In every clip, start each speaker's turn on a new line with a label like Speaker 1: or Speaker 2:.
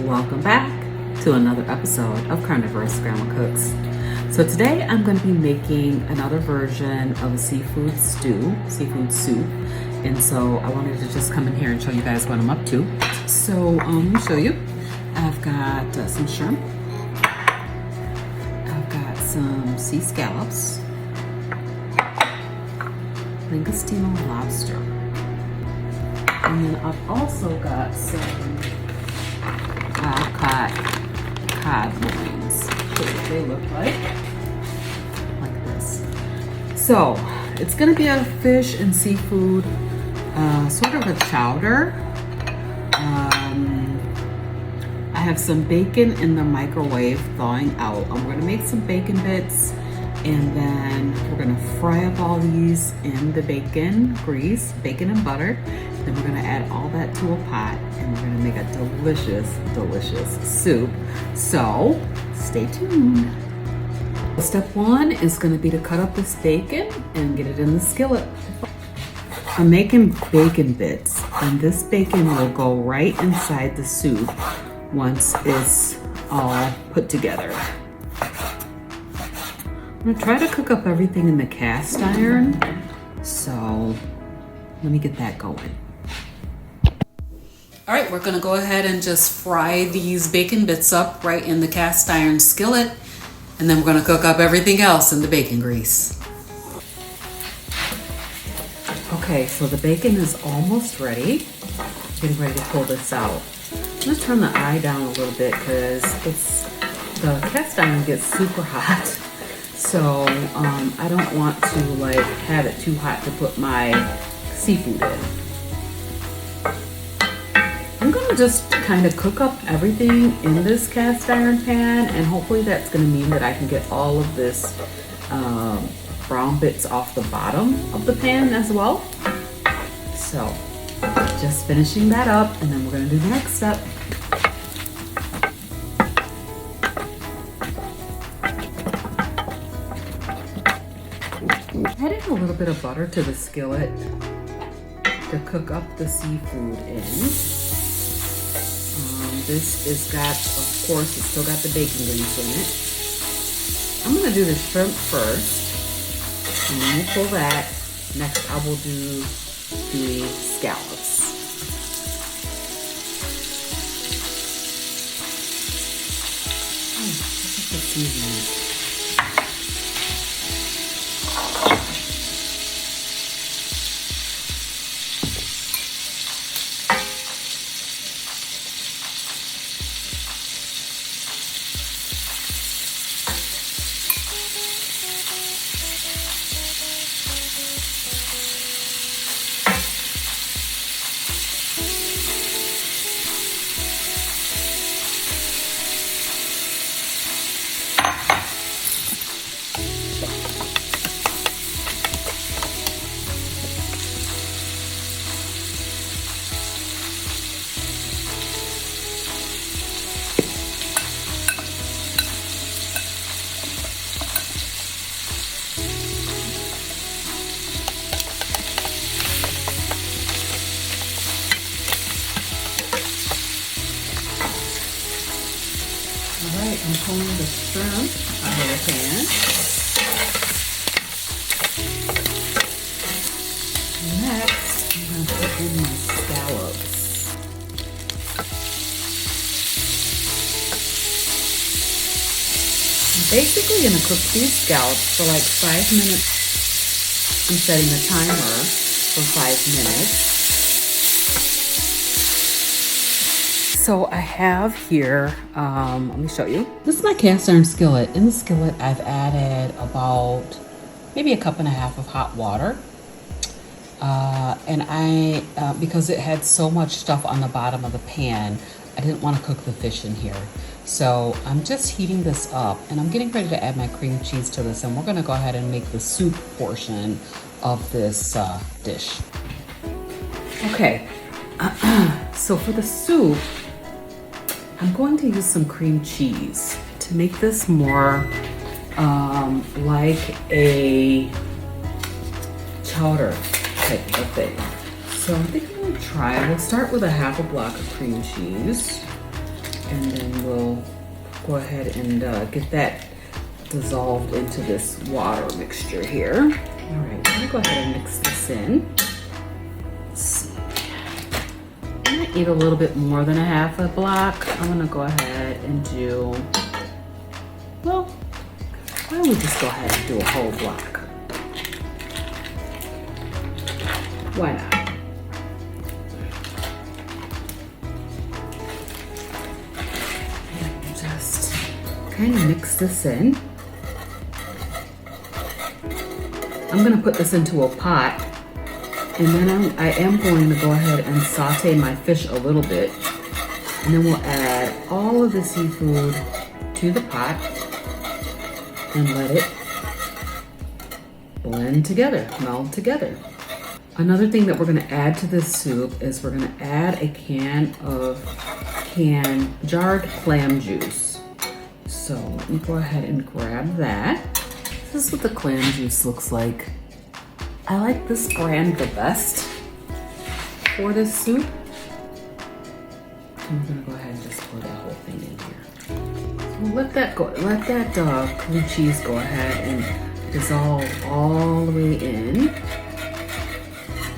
Speaker 1: Welcome back to another episode of CarnivorousGrama Cooks. So today I'm going to be making another version of a seafood soup. And so I wanted to just come in here and show you guys what I'm up to. So let me show you. I've got some shrimp. I've got some sea scallops. Linguistino lobster. And then I've also got some cod loins. Show you what they look like this. So it's gonna be a fish and seafood, sort of a chowder. I have some bacon in the microwave thawing out. I'm gonna make some bacon bits, and then we're gonna fry up all these in the bacon grease, bacon and butter. Then we're gonna add all that to a pot, and we're gonna make a delicious, delicious soup. So stay tuned. Step one is gonna be to cut up this bacon and get it in the skillet. I'm making bacon bits, and this bacon will go right inside the soup once it's all put together. I'm gonna try to cook up everything in the cast iron, so let me get that going. All right, we're gonna go ahead and just fry these bacon bits up right in the cast iron skillet, and then we're gonna cook up everything else in the bacon grease. Okay, so the bacon is almost ready. Getting ready to pull this out. I'm gonna turn the eye down a little bit because the cast iron gets super hot. So I don't want to have it too hot to put my seafood in. I'm gonna just kind of cook up everything in this cast iron pan, and hopefully that's gonna mean that I can get all of this brown bits off the bottom of the pan as well. So just finishing that up, and then we're gonna do the next step. Adding a little bit of butter to the skillet to cook up the seafood in. This is got, of course, it's still got the bacon grease in it. I'm gonna do the shrimp first, and then we'll pull that. Next, I will do the scallops. Oh, this is the seasoning. Alright, I'm pulling the shrimp out of the pan. Next, I'm going to put in my scallops. I'm basically going to cook these scallops for like 5 minutes. I'm setting a timer for 5 minutes. So I have here, let me show you. This is my cast iron skillet. In the skillet, I've added about maybe 1.5 cups of hot water. And because it had so much stuff on the bottom of the pan, I didn't want to cook the fish in here. So I'm just heating this up, and I'm getting ready to add my cream cheese to this, and we're gonna go ahead and make the soup portion of this dish. Okay, so for the soup, I'm going to use some cream cheese to make this more like a chowder type of thing. So I think I'm gonna try, we'll start with 1/2 block of cream cheese. and then we'll go ahead and get that dissolved into this water mixture here. All right, I'm gonna go ahead and mix this in. Let's see. I might need a little bit more than a half a block. I'm gonna go ahead and do, well, why don't we just go ahead and do a whole block? Why not? And just kind of mix this in. I'm gonna put this into a pot, and then I am going to go ahead and saute my fish a little bit, and then we'll add all of the seafood to the pot and let it blend together, meld together. Another thing that we're gonna add to this soup is we're gonna add a can of jarred clam juice. So let me go ahead and grab that. This is what the clam juice looks like. I like this brand the best for this soup. I'm gonna go ahead and just pour that whole thing in here. So let that go. Let that cream cheese go ahead and dissolve all the way in.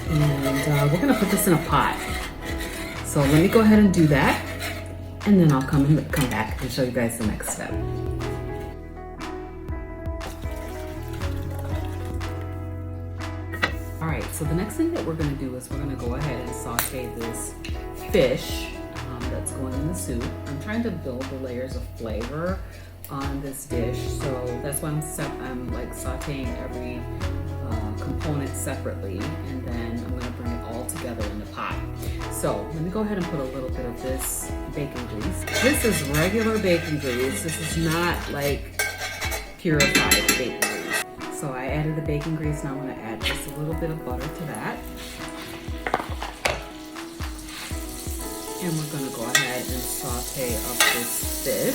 Speaker 1: And we're gonna put this in a pot. So let me go ahead and do that, and then I'll come back and show you guys the next step. All right, so the next thing that we're gonna do is we're gonna go ahead and saute this fish that's going in the soup. I'm trying to build the layers of flavor on this dish, so that's why I'm like sauteing every component separately, and then I'm gonna bring it all together in the pot. So let me go ahead and put a little bit of this bacon grease. This is regular bacon grease. This is not like purified bacon grease. So I added the bacon grease, and I'm gonna add just a little bit of butter to that. And we're gonna go ahead and saute up this fish.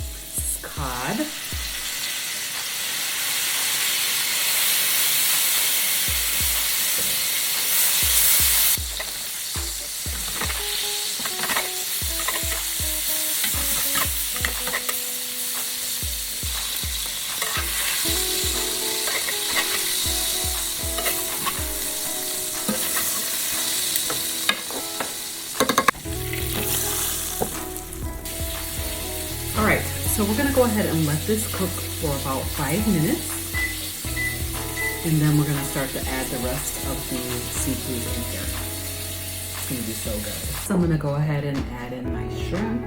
Speaker 1: This is cod. All right, so we're gonna go ahead and let this cook for about 5 minutes. And then we're gonna start to add the rest of the seafood in here. It's gonna be so good. So I'm gonna go ahead and add in my shrimp.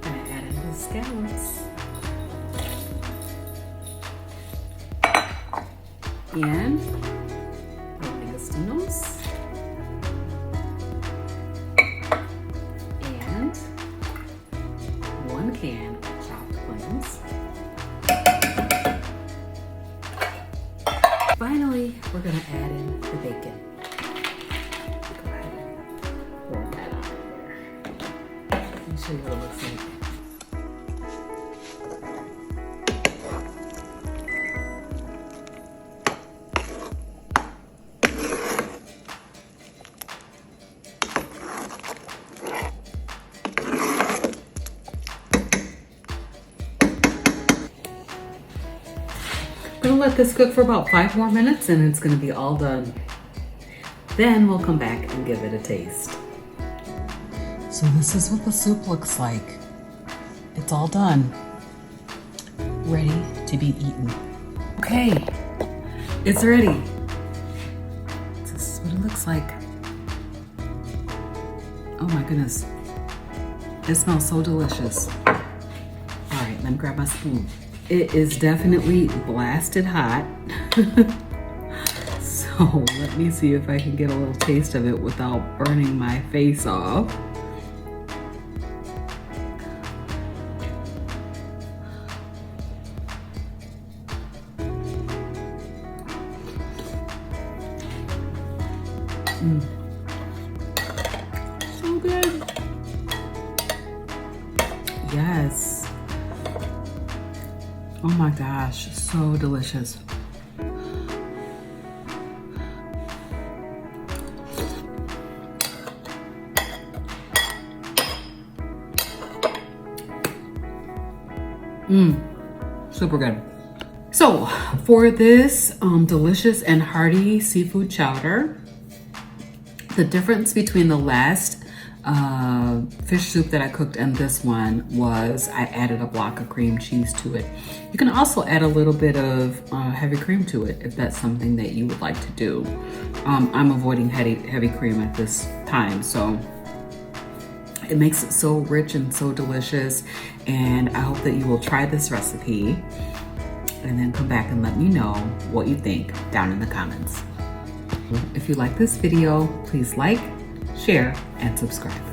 Speaker 1: And add in the scallops. And and 1 can of chopped clams. Finally, we're gonna add in the bacon. Go ahead and pour that on there. Let me show you what it looks like. Gonna let this cook for about 5 more minutes, and it's gonna be all done. Then we'll come back and give it a taste. So this is what the soup looks like. It's all done, ready to be eaten. Okay, it's ready. This is what it looks like. Oh my goodness, it smells so delicious. All right, let me grab my spoon. It is definitely blasted hot. So let me see if I can get a little taste of it without burning my face off. So good. Yes. Oh my gosh, so delicious. Super good. So for this delicious and hearty seafood chowder, the difference between the last fish soup that I cooked and this one was I added a block of cream cheese to it. You can also add a little bit of heavy cream to it if that's something that you would like to do. I'm avoiding heavy cream at this time, so it makes it so rich and so delicious, and I hope that you will try this recipe and then come back and let me know what you think down in the comments. If you like this video, please like, share, and subscribe.